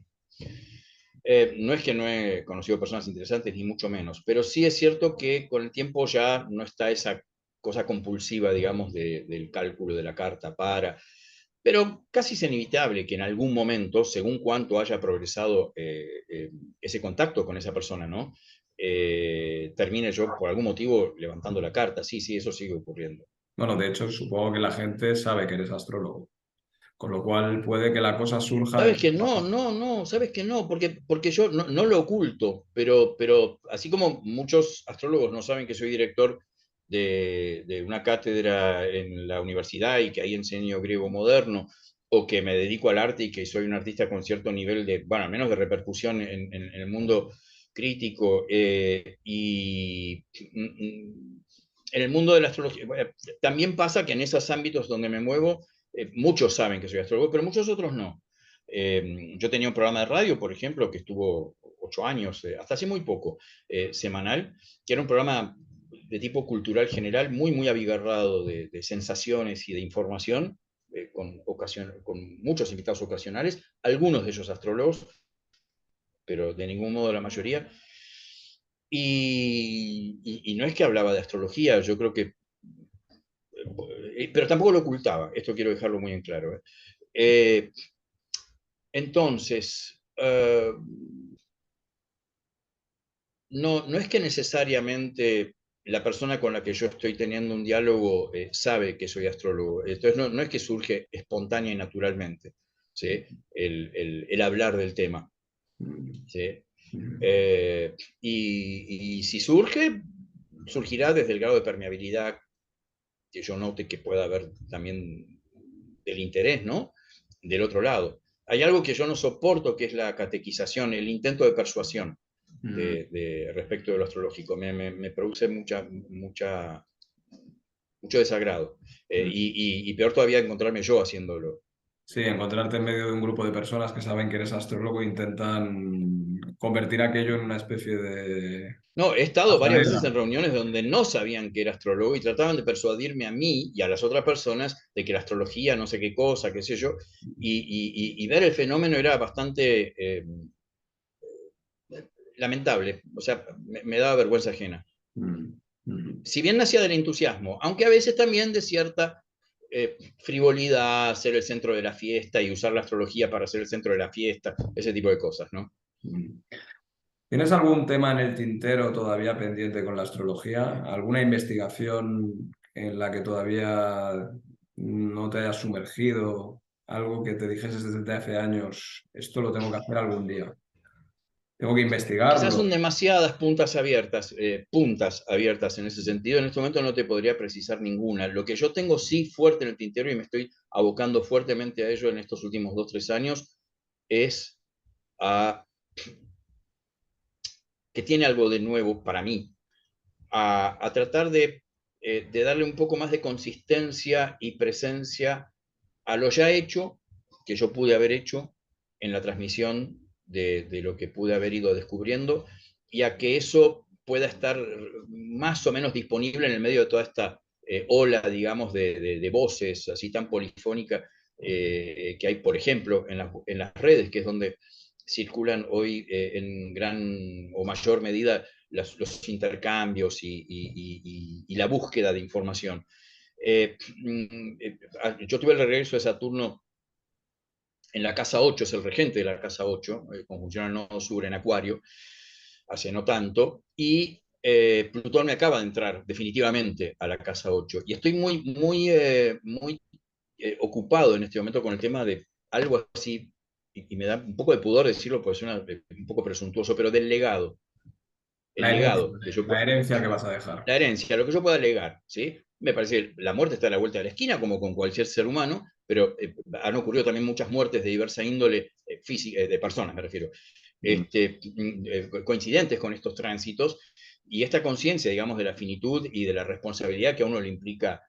No es que no he conocido personas interesantes, ni mucho menos, pero sí es cierto que con el tiempo ya no está esa cosa compulsiva, digamos, del cálculo de la carta para. Pero casi es inevitable que en algún momento, según cuánto haya progresado ese contacto con esa persona, ¿no? Termine yo por algún motivo levantando la carta. Sí, sí, eso sigue ocurriendo. Bueno, de hecho, supongo que la gente sabe que eres astrólogo, con lo cual puede que la cosa surja de... Sabes que no, no, no, sabes que no, porque yo no lo oculto, pero así como muchos astrólogos no saben que soy director de una cátedra en la universidad y que ahí enseño griego moderno, o que me dedico al arte y que soy un artista con cierto nivel de, bueno, al menos de repercusión en el mundo crítico, y en el mundo de la astrología, bueno, también pasa que en esos ámbitos donde me muevo, muchos saben que soy astrólogo, pero muchos otros no. Yo tenía un programa de radio, por ejemplo, que estuvo 8 años, hasta hace muy poco, semanal, que era un programa de tipo cultural general, muy, muy abigarrado de sensaciones y de información, con muchos invitados ocasionales, algunos de ellos astrólogos, pero de ningún modo la mayoría. Y no es que hablaba de astrología, yo creo que, pero tampoco lo ocultaba, esto quiero dejarlo muy en claro. Eh, entonces, no es que necesariamente la persona con la que yo estoy teniendo un diálogo sabe que soy astrólogo. Entonces no es que surge espontánea y naturalmente, ¿sí? El hablar del tema. ¿Sí? Y si surge, surgirá desde el grado de permeabilidad que yo note que pueda haber también del interés, ¿no? Del otro lado. Hay algo que yo no soporto, que es la catequización, el intento de persuasión respecto de lo astrológico. Me produce mucho desagrado. Y peor todavía encontrarme yo haciéndolo. Sí, encontrarte en medio de un grupo de personas que saben que eres astrólogo e intentan convertir aquello en una especie de No, he estado varias veces en pasarela. reuniones donde no sabían que era astrólogo y trataban de persuadirme a mí y a las otras personas de que la astrología, no sé qué cosa, qué sé yo, y ver el fenómeno era bastante lamentable, o sea, me daba vergüenza ajena. Mm, mm. Si bien nacía del entusiasmo, aunque a veces también de cierta frivolidad, ser el centro de la fiesta y usar la astrología para ser el centro de la fiesta, ese tipo de cosas, ¿no? Mm. ¿Tienes algún tema en el tintero todavía pendiente con la astrología? ¿Alguna investigación en la que todavía no te hayas sumergido? Algo que te dijeses desde hace años, esto lo tengo que hacer algún día. Tengo que Quizás son investigarlo. demasiadas puntas abiertas en ese sentido. En este momento no te podría precisar ninguna. Lo que yo tengo sí fuerte en el tintero y me estoy abocando fuertemente a ello en estos últimos 2, 3 años es a, que tiene algo de nuevo para mí, a tratar de darle un poco más de consistencia y presencia a lo ya hecho, que yo pude haber hecho en la transmisión de lo que pude haber ido descubriendo, y a que eso pueda estar más o menos disponible en el medio de toda esta ola, digamos, de voces así tan polifónica que hay, por ejemplo, en las redes, que es donde circulan hoy en gran o mayor medida los intercambios y la búsqueda de información. Yo tuve el regreso de Saturno en la casa 8, es el regente de la casa 8, conjunción al nodo sur en Acuario, hace no tanto, y Plutón me acaba de entrar definitivamente a la casa 8. Y estoy muy, muy, muy ocupado en este momento con el tema de algo así, y me da un poco de pudor decirlo porque suena un poco presuntuoso, pero del legado. El legado que yo La herencia que vas a dejar. la herencia, lo que yo pueda legar, ¿sí? Me parece que la muerte está a la vuelta de la esquina, como con cualquier ser humano, pero han ocurrido también muchas muertes de diversa índole física, de personas me refiero, Mm. coincidentes con estos tránsitos, y esta conciencia, digamos, de la finitud y de la responsabilidad que a uno le implica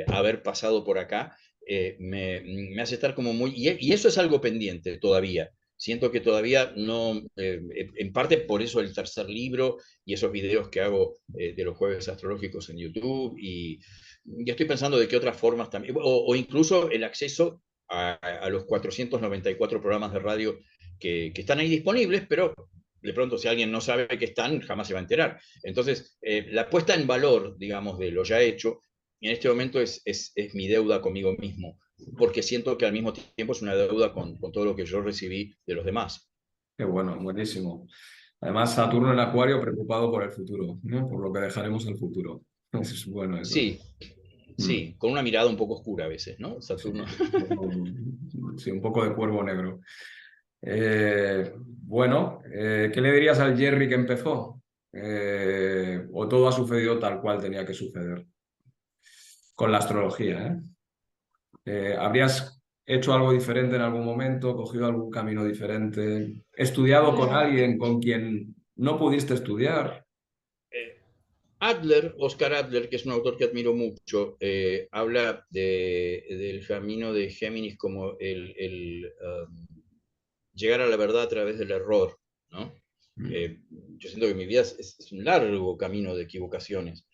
haber pasado por acá, me hace estar como muy... Y eso es algo pendiente todavía. Siento que todavía no, en parte por eso el tercer libro y esos videos que hago de los jueves astrológicos en YouTube, y estoy pensando de qué otras formas también, o incluso el acceso a los 494 programas de radio que están ahí disponibles, pero de pronto si alguien no sabe que están, jamás se va a enterar. Entonces, la puesta en valor, digamos, de lo ya hecho, en este momento es mi deuda conmigo mismo, porque siento que al mismo tiempo es una deuda con todo lo que yo recibí de los demás. Qué bueno, buenísimo. Además, Saturno en Acuario preocupado por el futuro, ¿no? Por lo que dejaremos en el futuro. Es bueno eso. Sí, Mm, sí, con una mirada un poco oscura a veces, ¿no? sí, Saturno. sí, un poco de cuervo negro. Bueno, ¿qué le dirías al Jerry que empezó? ¿O todo ha sucedido tal cual tenía que suceder? Con la astrología, ¿eh? ¿Habrías hecho algo diferente en algún momento, cogido algún camino diferente, estudiado con alguien con quien no pudiste estudiar? Adler, Oscar Adler, que es un autor que admiro mucho, habla del camino de Géminis como llegar a la verdad a través del error, ¿no? Mm, Eh, yo siento que mi vida es un largo camino de equivocaciones,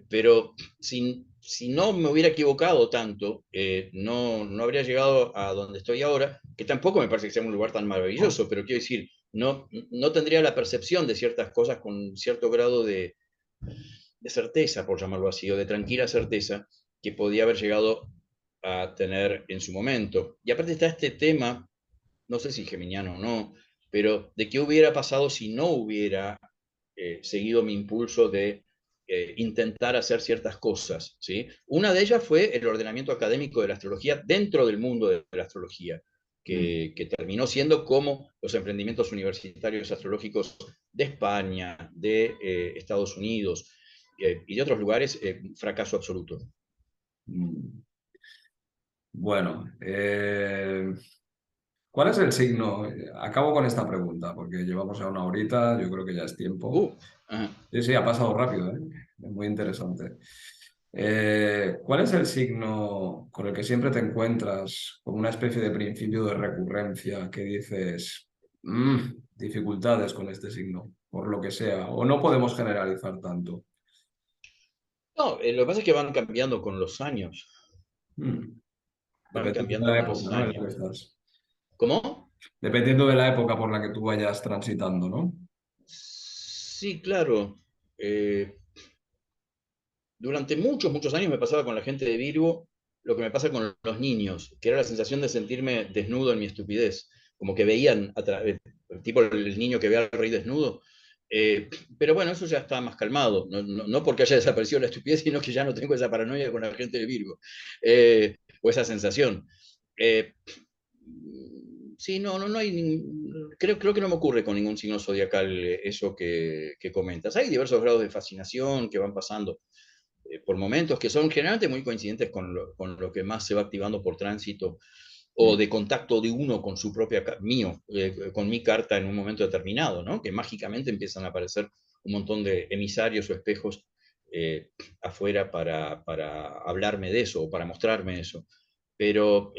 pero si no me hubiera equivocado tanto, no habría llegado a donde estoy ahora, que tampoco me parece que sea un lugar tan maravilloso, pero quiero decir, no tendría la percepción de ciertas cosas con cierto grado de certeza, por llamarlo así, o de tranquila certeza que podía haber llegado a tener en su momento. Y aparte está este tema, no sé si geminiano o no, pero de qué hubiera pasado si no hubiera seguido mi impulso de intentar hacer ciertas cosas. ¿Sí? Una de ellas fue el ordenamiento académico de la astrología dentro del mundo de la astrología, mm, que terminó siendo como los emprendimientos universitarios astrológicos de España, de Estados Unidos y de otros lugares, fracaso absoluto. mm. Bueno, ¿cuál es el signo? Acabo con esta pregunta porque llevamos ya una horita, yo creo que ya es tiempo. Uh, uh, Sí, sí, ha pasado rápido, ¿eh? Es muy interesante. ¿Cuál es el signo con el que siempre te encuentras con una especie de principio de recurrencia que dices, "Mm, dificultades con este signo, por lo que sea, o no podemos generalizar tanto"? no, lo que pasa es que van cambiando con los años, Mm, van dependiendo de cambiando la con época, los ¿no? En la años. que estás. ¿Cómo? Dependiendo de la época por la que tú vayas transitando, ¿no? Sí, claro. Eh, Durante muchos, muchos años me pasaba con la gente de Virgo lo que me pasa con los niños, que era la sensación de sentirme desnudo en mi estupidez, como que veían, tipo el niño que ve al rey desnudo. Eh, pero bueno, eso ya está más calmado, no porque haya desaparecido la estupidez, sino que ya no tengo esa paranoia con la gente de Virgo, o esa sensación. Eh, sí, no hay, creo que no me ocurre con ningún signo zodiacal eso que comentas. Hay diversos grados de fascinación que van pasando por momentos que son generalmente muy coincidentes con lo que más se va activando por tránsito o Mm, de contacto de uno con su propia, mío, con mi carta en un momento determinado, ¿no? Que mágicamente empiezan a aparecer un montón de emisarios o espejos afuera para hablarme de eso o para mostrarme eso. Pero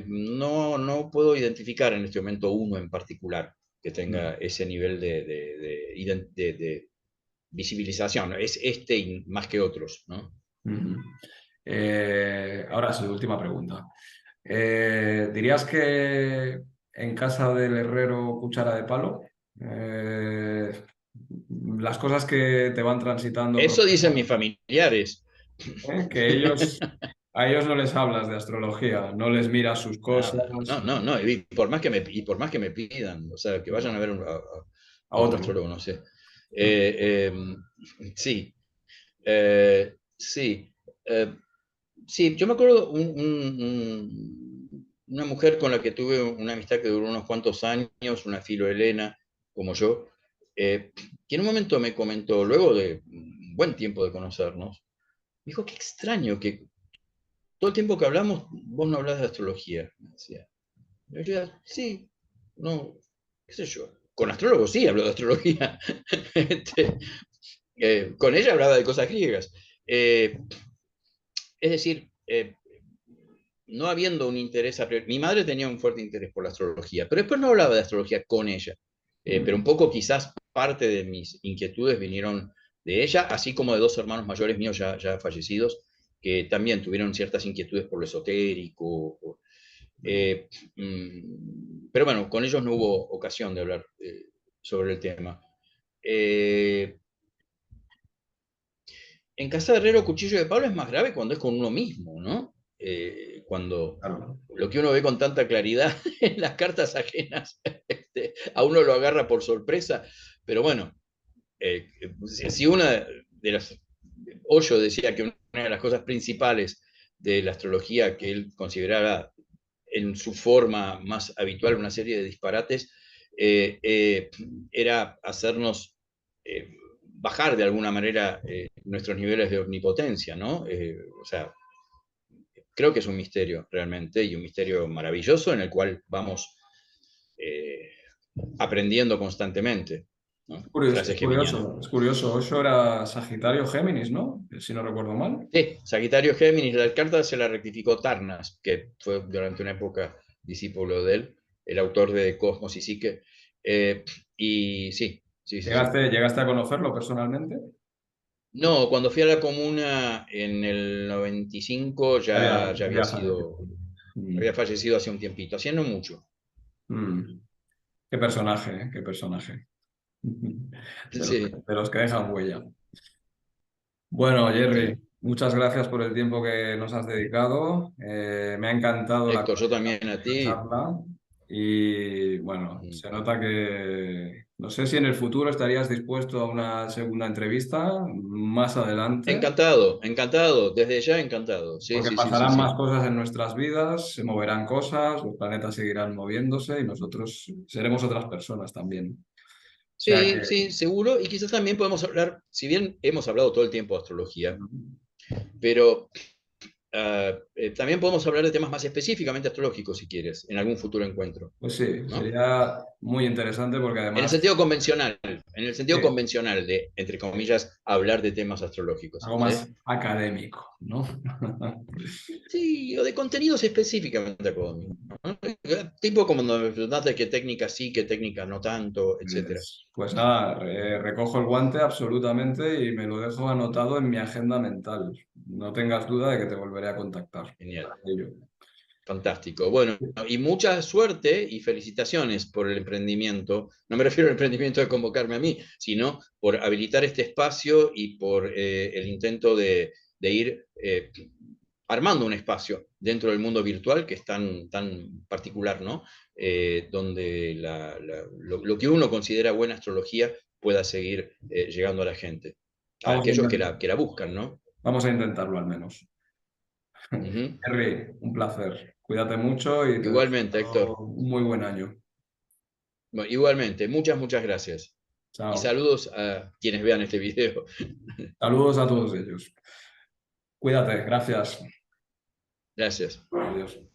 no puedo identificar en este momento uno en particular que tenga mm, ese nivel de visibilización. Es este y más que otros, ¿no? mm. Ahora sí, última pregunta. ¿Dirías que en casa del herrero cuchara de palo? Eh, las cosas que te van transitando, Eso dicen mis familiares. que a ellos no les hablas de astrología, no les miras sus cosas, Nada, no, y por más que me pidan, o sea, que vayan a ver a a un otro. astrólogo, no sé. Eh, sí, sí, eh, sí, yo me acuerdo una mujer con la que tuve una amistad que duró unos cuantos años, una filo Elena, como yo, que en un momento me comentó, luego de un buen tiempo de conocernos, dijo, qué extraño que todo el tiempo que hablamos, vos no hablas de astrología, me decía. Yo decía, sí, no, qué sé yo. Con astrólogos sí hablo de astrología. Este, con ella hablaba de cosas griegas. Es decir, no habiendo un interés a priori. Mi madre tenía un fuerte interés por la astrología, pero después no hablaba de astrología con ella. Pero un poco quizás parte de mis inquietudes vinieron de ella, así como de dos hermanos mayores míos ya fallecidos, que también tuvieron ciertas inquietudes por lo esotérico. Eh, pero bueno, con ellos no hubo ocasión de hablar sobre el tema. Eh, en Casa de Herrero, cuchillo de palo es más grave cuando es con uno mismo, ¿no? Cuando claro. lo que uno ve con tanta claridad en las cartas ajenas, a uno lo agarra por sorpresa, pero bueno, si una de las... Hoyo decía que una de las cosas principales de la astrología que él consideraba en su forma más habitual una serie de disparates, era hacernos bajar de alguna manera nuestros niveles de omnipotencia, ¿no? O sea, creo que es un misterio realmente, y un misterio maravilloso en el cual vamos eh, aprendiendo constantemente, ¿no? Es Frases geminianas. curioso, es curioso. Osho era Sagitario Géminis, ¿no? Si no recuerdo mal. Sí, Sagitario Géminis, la carta se la rectificó Tarnas, que fue durante una época discípulo de él, el autor de Cosmos y Psique. Y sí, sí, sí, sí. ¿Llegaste a conocerlo personalmente? No, cuando fui a la comuna en el 95 ya había Había fallecido. sido, había Mm, fallecido hace un tiempito, haciendo mucho. mm. Qué personaje, ¿eh? Qué personaje. Sí, De los que dejan huella. Bueno, Jerry, sí. muchas gracias por el tiempo que nos has dedicado. Me ha encantado Héctor, yo también a la ti. charla y bueno, Mm. se nota que no sé si en el futuro estarías dispuesto a una segunda entrevista más adelante, Encantado, encantado, desde ya encantado. Sí, porque sí, sí, sí, pasarán más sí. cosas en nuestras vidas, se moverán cosas, los planetas seguirán moviéndose y nosotros seremos otras personas también. O sea Sí, que sí, seguro. Y quizás también podemos hablar, si bien hemos hablado todo el tiempo de astrología, pero también podemos hablar de temas más específicamente astrológicos, si quieres, en algún futuro encuentro, pues sí, ¿no? sería muy interesante porque En el además sentido convencional, en el sentido sí, convencional de, entre comillas, hablar de temas astrológicos, algo ¿sí? más académico, ¿no? Sí, o de contenidos específicamente académicos, ¿no? Tipo como cuando me preguntaste qué técnicas sí, qué técnicas no tanto, etcétera. Pues nada, recojo el guante absolutamente y me lo dejo anotado en mi agenda mental. No tengas duda de que te volveré a contactar Genial. para ello. Fantástico. Bueno, y mucha suerte y felicitaciones por el emprendimiento. No me refiero al emprendimiento de convocarme a mí, sino por habilitar este espacio y por el intento de ir armando un espacio dentro del mundo virtual que es tan, tan particular, ¿no? Donde lo que uno considera buena astrología pueda seguir llegando a la gente, a Vamos a aquellos intentar, que la buscan, ¿no? vamos a intentarlo al menos. Ujú. Henry, un placer. Cuídate mucho y te Igualmente, deseo Héctor. un muy buen año. Bueno, igualmente, muchas, muchas gracias. Y Chao. saludos a quienes vean este video. Saludos a todos ellos. Cuídate, gracias. Gracias. Adiós.